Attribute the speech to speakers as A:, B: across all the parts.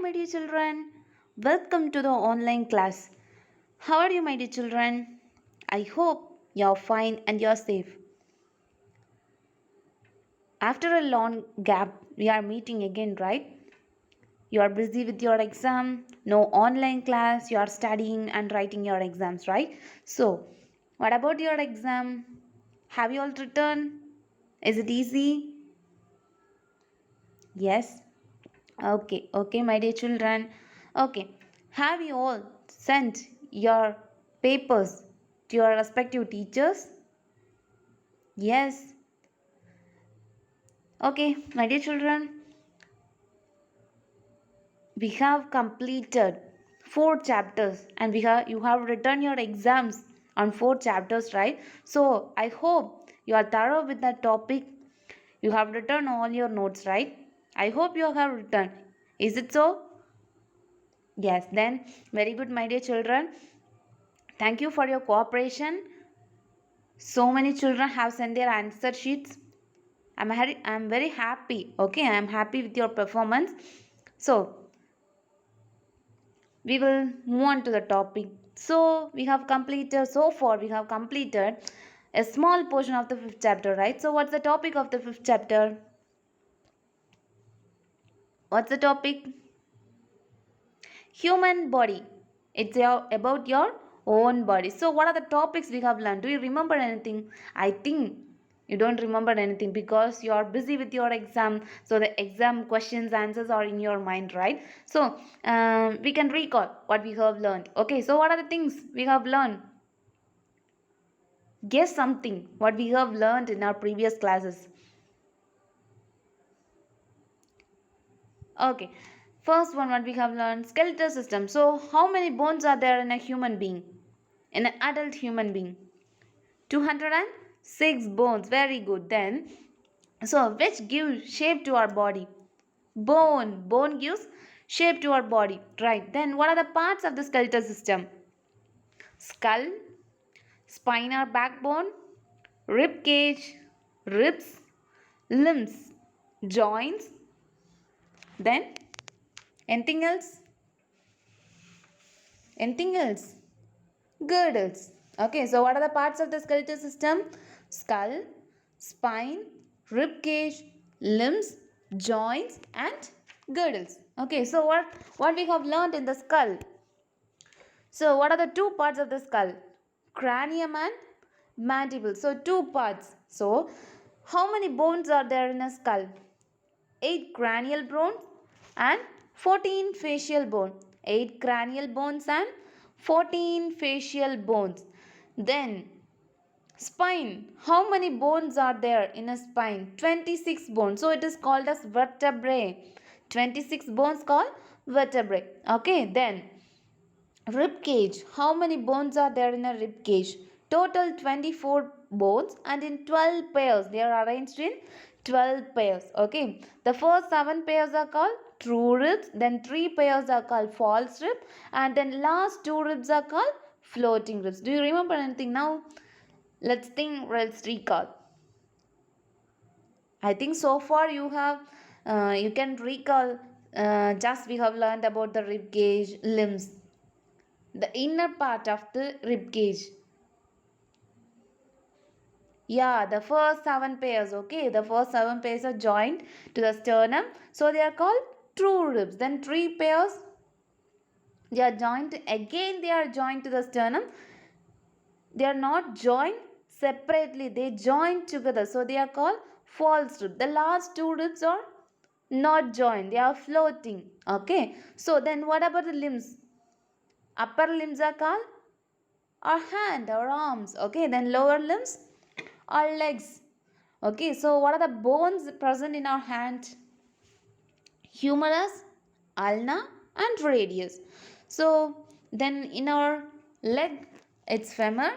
A: my dear children. Welcome to the online class. How are you, my dear children? I hope you're fine and you're safe. After a long gap, we are meeting again, right? You are busy with your exam, no online class, you are studying and writing your exams, right? So, what about your exam? Have you all written? Is it easy? Yes. Okay, my dear children. Okay, have you all sent your papers to your respective teachers? Yes. Okay, my dear children, we have completed four chapters and you have written your exams on four chapters, right? So I hope you are thorough with that topic. You have written all your notes, right? I hope you have written. Is it so? Yes, then very good, my dear children. Thank you for your cooperation. So many children have sent their answer sheets. I'm very happy. Okay, I'm happy with your performance. So we will move on to the topic. So so far we have completed a small portion of the fifth chapter, right? So what's the topic of the fifth chapter? What's the topic? Human body. About your own body. So what are the topics we have learned? Do you remember anything? I think you don't remember anything because you are busy with your exam, so the exam questions answers are in your mind, right? So we can recall what we have learned. Okay, so what are the things we have learned? Guess something what we have learned in our previous classes. Okay, first one what we have learned, skeletal system. So how many bones are there in a human being, in an adult human being? 206 bones. Very good. Then, so which gives shape to our body? Bone gives shape to our body, right? Then what are the parts of the skeletal system? Skull, spine or backbone, rib cage, ribs, limbs, joints. Then anything else? Anything else? Girdles. Okay, so what are the parts of the skeletal system? Skull, spine, rib cage, limbs, joints, and girdles. Okay, so what we have learned in the skull? So what are the two parts of the skull? Cranium and mandible. So two parts. So how many bones are there in a skull? 8 cranial bones and 14 facial bones. 8 cranial bones and 14 facial bones. Then spine. How many bones are there in a spine? 26 bones. So it is called as vertebrae. 26 bones called vertebrae. Okay, then rib cage. How many bones are there in a rib cage? Total 24 bones and in 12 pairs. They are arranged in 12 pairs. Okay. The first 7 pairs are called true ribs. Then 3 pairs are called false rib. And then last 2 ribs are called floating ribs. Do you remember anything now? Let's think, let's recall. I think so far you can recall, just we have learned about the rib cage, limbs, the inner part of the rib cage. Yeah, the first 7 pairs, okay. The first 7 pairs are joined to the sternum. So they are called true ribs. Then 3 pairs, they are joined, again they are joined to the sternum. They are not joined separately, they join together. So they are called false rib. The last 2 ribs are not joined, they are floating, okay. So then what about the limbs? Upper limbs are called our hand or arms, okay. Then lower limbs our legs, okay. So what are the bones present in our hand? Humerus, ulna and radius. So then in our leg it's femur,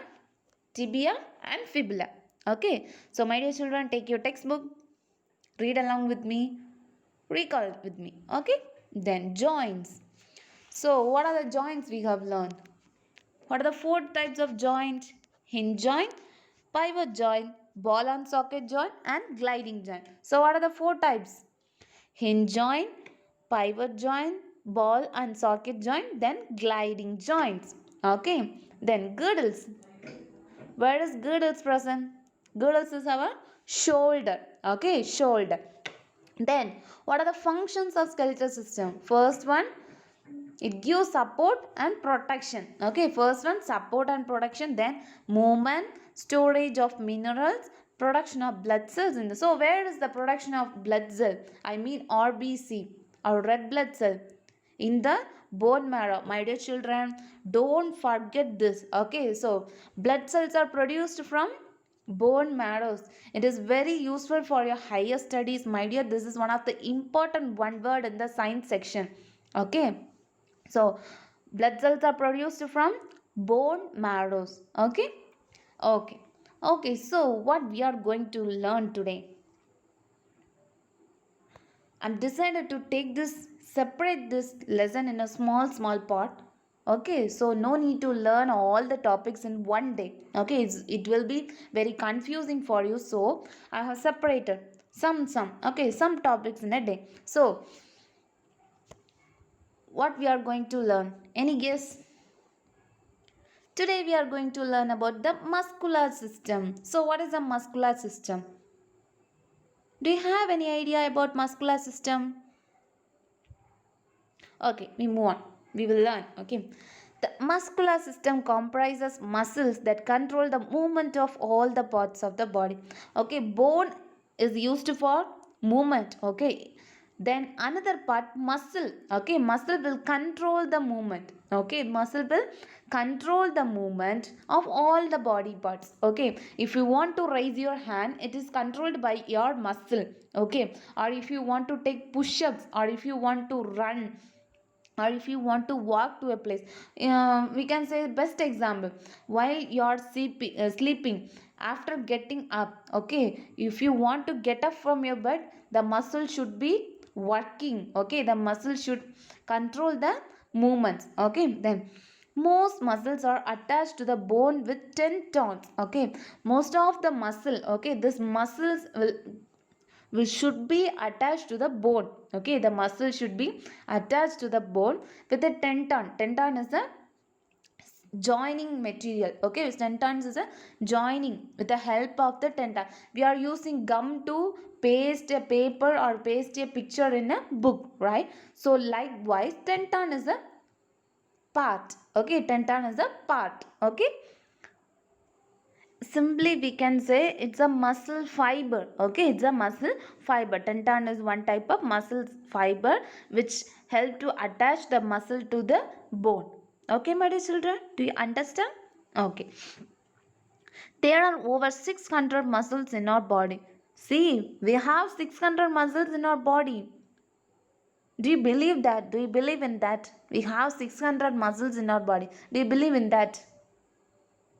A: tibia and fibula, okay. So my dear children, take your textbook, read along with me, recall it with me, okay. Then joints. So what are the joints we have learned? What are the 4 types of joint? Hinge joint, pivot joint, ball and socket joint and gliding joint. So what are the 4 types? Hinge joint, pivot joint, ball and socket joint, then gliding joints. Okay, then girdles. Where is girdles present? Girdles is our shoulder. Okay, shoulder. Then what are the functions of skeletal system? First one, it gives support and protection. Okay, first one, support and protection. Then movement, storage of minerals, production of blood cells in the, so where is the production of blood cell? I mean RBC or red blood cell in the bone marrow. My dear children, don't forget this. Okay, so blood cells are produced from bone marrows. It is very useful for your higher studies, my dear. This is one of the important one word in the science section. Okay, so blood cells are produced from bone marrows. Okay, okay, okay. So what we are going to learn today? I'm decided to take this, separate this lesson in a small part. Okay, so no need to learn all the topics in one day. Okay, it will be very confusing for you. So I have separated some topics in a day. So what we are going to learn? Any guess? Today we are going to learn about the muscular system. So what is the muscular system? Do you have any idea about muscular system? Okay, we move on. We will learn. Okay. The muscular system comprises muscles that control the movement of all the parts of the body. Okay, bone is used for movement. Okay. Then another part, muscle. Okay, muscle will control the movement. Okay, muscle will control the movement of all the body parts. Okay, if you want to raise your hand, it is controlled by your muscle. Okay, or if you want to take push-ups, or if you want to run, or if you want to walk to a place, we can say best example, while you are sleeping, after getting up. Okay, if you want to get up from your bed, the muscle should be working. Okay, the muscle should control the movements. Okay, then most muscles are attached to the bone with tendons. Okay, most of the muscle, okay, this muscles will should be attached to the bone. Okay, the muscle should be attached to the bone with a tendon is a joining material. Okay, tendons is a joining with the help of the tendon. We are using gum to paste a paper or paste a picture in a book, right? So likewise tendon is a part. Okay, tendon is a part. Okay, simply we can say it's a muscle fiber. Okay, it's a muscle fiber. Tendon is one type of muscle fiber which help to attach the muscle to the bone. Okay, my dear children, do you understand? Okay, there are over 600 muscles in our body. See, we have 600 muscles in our body. Do you believe that? Do you believe in that? We have 600 muscles in our body. Do you believe in that?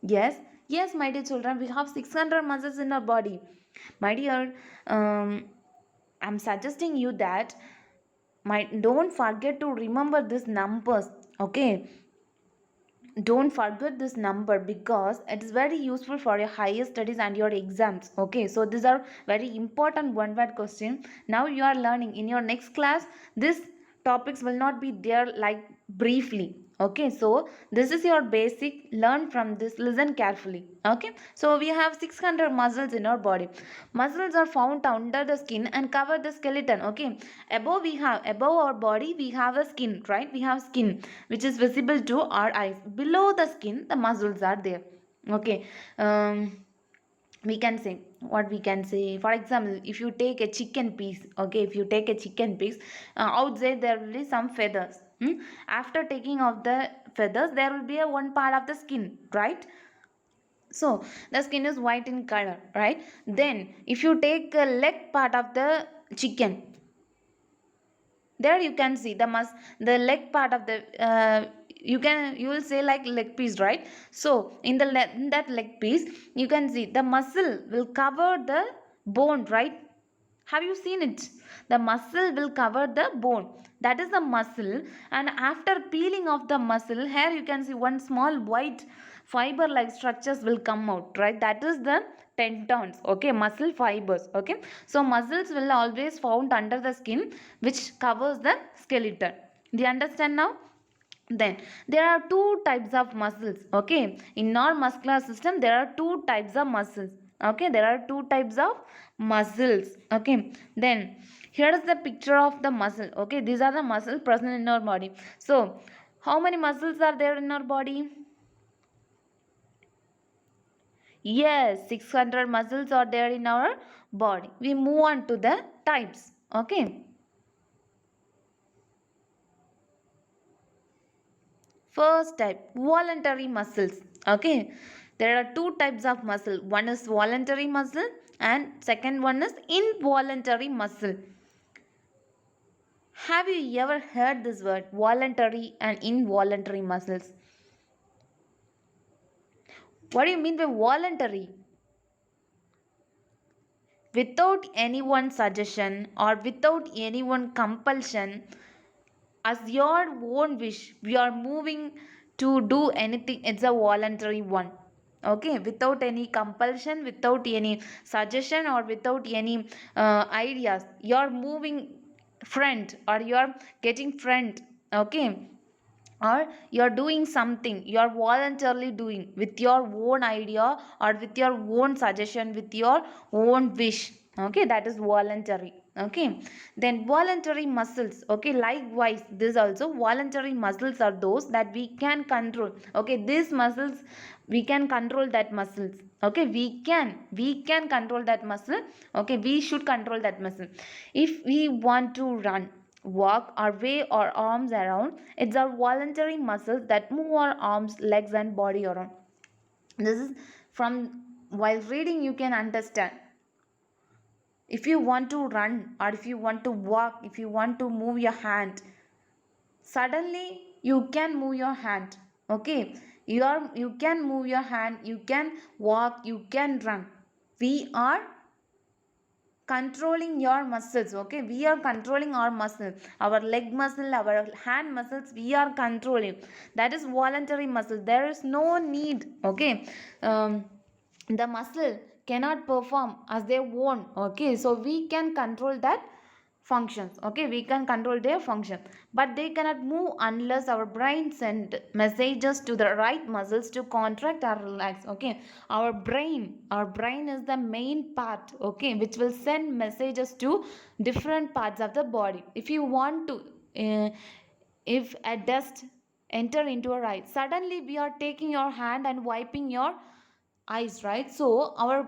A: Yes, yes, my dear children, we have 600 muscles in our body. My dear, I'm suggesting you that don't forget to remember these numbers. Okay, don't forget this number because it is very useful for your higher studies and your exams. Okay, so these are very important one word question. Now you are learning in your next class. This topics will not be there like briefly. Okay, so this is your basic. Learn from this, listen carefully. Okay, so we have 600 muscles in our body. Muscles are found under the skin and cover the skeleton. Okay, above our body we have a skin, right? We have skin which is visible to our eyes. Below the skin the muscles are there. Okay, we can say, what we can say, for example, if you take a chicken piece. Okay, if you take a chicken piece, outside there will be some feathers. After taking off the feathers there will be a one part of the skin, right? So the skin is white in color, right? Then if you take a leg part of the chicken, there you can see the leg part of the you will say like leg piece, right? So in in that leg piece you can see the muscle will cover the bone, right? Have you seen it? The muscle will cover the bone. That is the muscle. And after peeling off the muscle, here you can see one small white fiber like structures will come out, right? That is the tendons. Okay, muscle fibers. Okay, so muscles will always found under the skin which covers the skeleton. Do you understand now? Then there are two types of muscles. Okay, in our muscular system there are two types of muscles. Okay, there are two types of muscles. Okay, then here is the picture of the muscle. Okay, these are the muscles present in our body. So how many muscles are there in our body? Yes, 600 muscles are there in our body. We move on to the types. Okay, first type, voluntary muscles. Okay, there are two types of muscle. One is voluntary muscle and second one is involuntary muscle. Have you ever heard this word, voluntary and involuntary muscles? What do you mean by voluntary? Without anyone's suggestion or without anyone compulsion, as your own wish we are moving to do anything, it's a voluntary one. Okay, without any compulsion, without any suggestion or without any ideas, you're moving front or you're getting front. Okay, or you're doing something, you're voluntarily doing with your own idea or with your own suggestion, with your own wish. Okay, that is voluntary. Okay, then voluntary muscles. Okay, likewise this also voluntary muscles are those that we can control. Okay, these muscles we can control that muscles. Okay, we can control that muscle. Okay, we should control that muscle. If we want to run, walk or wave our arms around, it's our voluntary muscles that move our arms, legs and body around. This is from, while reading you can understand. If you want to run or if you want to walk, if you want to move your hand, suddenly you can move your hand. Okay, you can move your hand, you can walk, you can run. We are controlling your muscles. Okay, we are controlling our muscles, our leg muscle, our hand muscles, we are controlling. That is voluntary muscle. There is no need. Okay, the muscle cannot perform as they want. Okay, so we can control that functions. Okay, we can control their function, but they cannot move unless our brain send messages to the right muscles to contract or relax. Okay, our brain is the main part. Okay, which will send messages to different parts of the body. If you want to if a dust enter into our eye, suddenly we are taking your hand and wiping your eyes, right? So our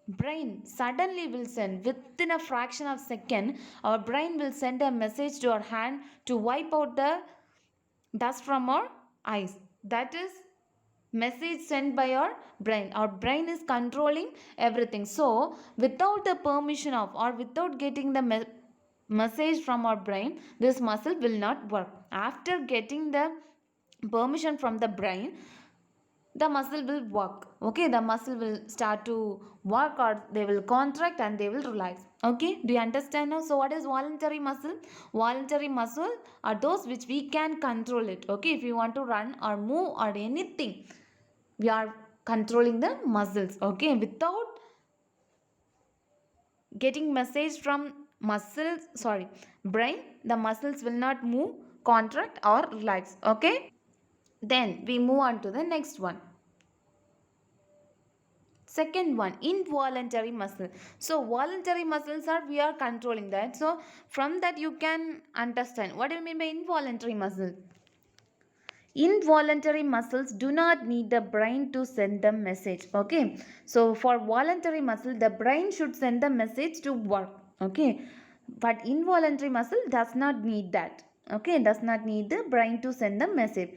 A: brain suddenly will send, within a fraction of second, our brain will send a message to our hand to wipe out the dust from our eyes. That is message sent by our brain is controlling everything. So without the permission of or without getting the message from our brain, this muscle will not work. After getting the permission from the brain, the muscle will work. Okay, the muscle will start to work or they will contract and they will relax. Okay, do you understand now? So what is voluntary muscle? Voluntary muscle are those which we can control it. Okay, if you want to run or move or anything, we are controlling the muscles. Okay, without getting message from muscles, sorry, brain, the muscles will not move, contract or relax. Okay, then we move on to the next one. Second one, involuntary muscle. So voluntary muscles are, we are controlling that. So from that you can understand what do you mean by involuntary muscle. Involuntary muscles do not need the brain to send the message. Okay, so for voluntary muscle the brain should send the message to work. Okay, but involuntary muscle does not need that. Okay, does not need the brain to send the message.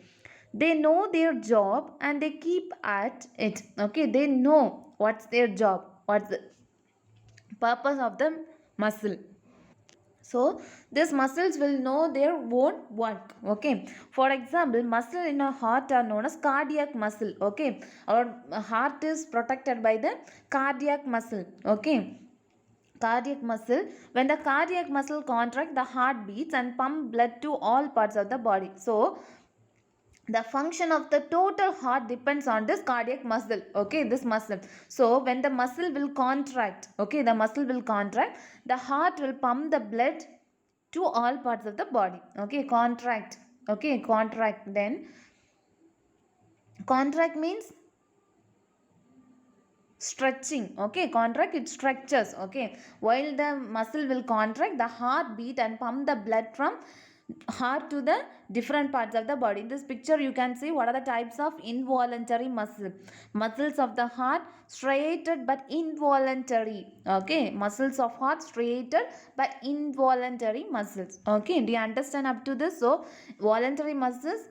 A: They know their job and they keep at it. Okay, they know what's their job, what's the purpose of the muscle. So these muscles will know their own work. Okay, for example, muscle in our heart are known as cardiac muscle. Okay, our heart is protected by the cardiac muscle. Okay, cardiac muscle, when the cardiac muscle contract, the heart beats and pump blood to all parts of the body. So the function of the total heart depends on this cardiac muscle. Okay, this muscle. So when the muscle will contract, okay, the muscle will contract, the heart will pump the blood to all parts of the body. Okay, contract. Okay, contract. Then contract means stretching. Okay, contract, it stretches. Okay, while the muscle will contract, the heart beat and pump the blood from heart to the different parts of the body. In this picture you can see what are the types of involuntary muscles of the heart, striated but involuntary. Okay, muscles of heart, striated but involuntary muscles. Okay, do you understand up to this? So voluntary muscles,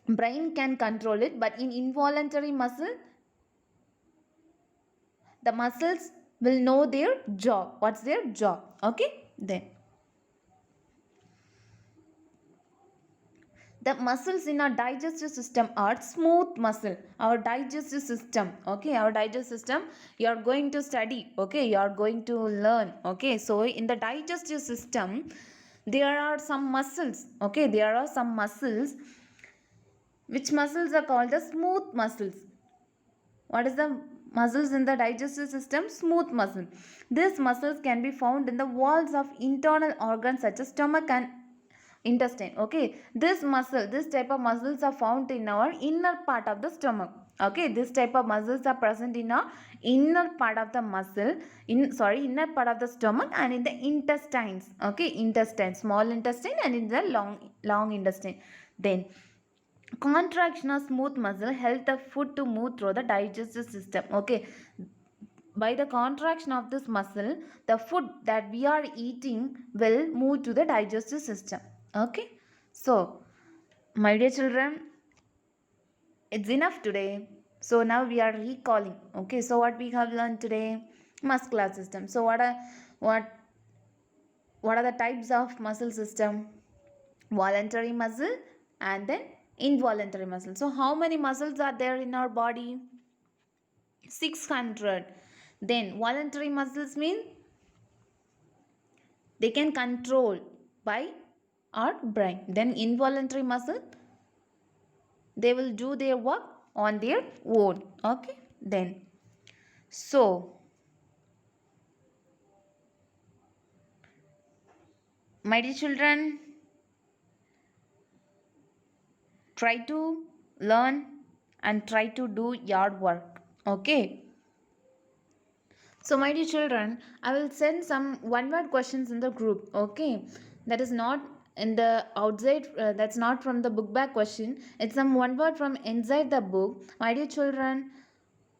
A: brain can control it, but in involuntary muscle, the muscles will know their job. What's their job? Okay, then the muscles in our digestive system are smooth muscle. Our digestive system, okay, our digestive system, you are going to study. Okay, you are going to learn. Okay, so in the digestive system there are some muscles. Okay, there are some muscles. Which muscles are called the smooth muscles? What is the muscles in the digestive system? Smooth muscle. These muscles can be found in the walls of internal organs such as stomach and intestine. Okay, this type of muscles are found in our inner part of the stomach. Okay, this type of muscles are present in our inner part of the inner part of the stomach and in the intestines. Okay, intestine, small intestine, and in the long intestine. Then contraction of smooth muscle help the food to move through the digestive system. Okay, by the contraction of this muscle, the food that we are eating will move to the digestive system. Okay, so my dear children, it's enough today. So now we are recalling. Okay, so what we have learned today? Muscular system. So what what are the types of muscle system? Voluntary muscle and then involuntary muscle. So how many muscles are there in our body? 600. Then voluntary muscles mean they can control by our brain. Then involuntary muscle, they will do their work on their own. Okay, then so my dear children, try to learn and try to do yard work. Okay, so my dear children, I will send some one word questions in the group. Okay, that is not in the outside, that's not from the book back question, it's some one word from inside the book. My dear children,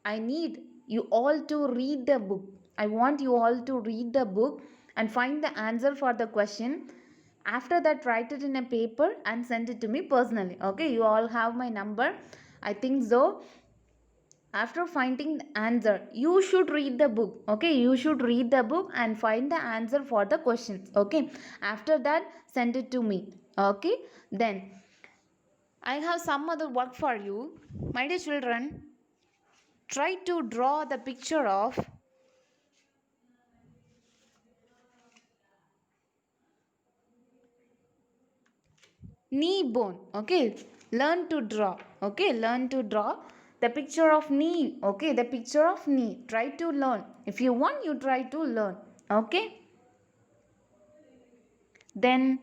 A: I need you all to read the book. I want you all to read the book and find the answer for the question. After that, write it in a paper and send it to me personally. Okay, you all have my number, I think so. After finding the answer, you should read the book. Okay, you should read the book and find the answer for the questions. Okay, after that, send it to me. Okay, then I have some other work for you. My dear children, try to draw the picture of knee bone. Okay, learn to draw. Okay, learn to draw the picture of knee. Okay, the picture of knee, try to learn. If you want, you try to learn. Okay, then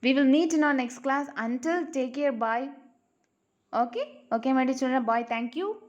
A: we will meet in our next class. Until, take care, bye. Okay, okay, my dear children, bye, thank you.